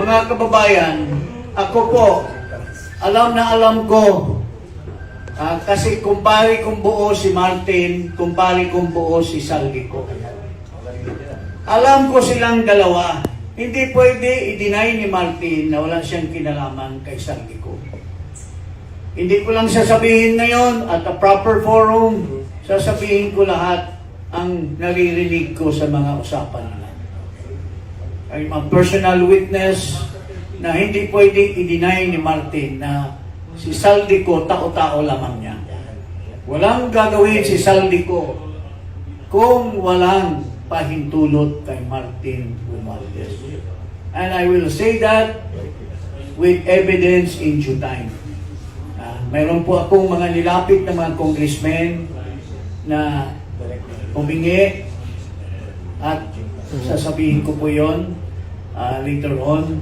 Mga kababayan, ako po, alam na alam ko, kasi kumpare kong buo si Martin, kumpare kong buo si Saldico. Alam ko silang dalawa. Hindi pwede i-deny ni Martin na wala siyang kinalaman kay Saldico. Hindi ko lang sasabihin ngayon at a proper forum, sasabihin ko lahat ang naririnig ko sa mga usapan nila. I'm a personal witness na hindi pwede i-deny ni Martin na si Saldico tao-tao lamang niya. Walang gagawin si Saldico kung walang pahintulot kay Martin Romualdez. And I will say that with evidence in due time. Mayroon po akong mga nilapit na mga congressmen na humingi at sasabihin ko po yon later on.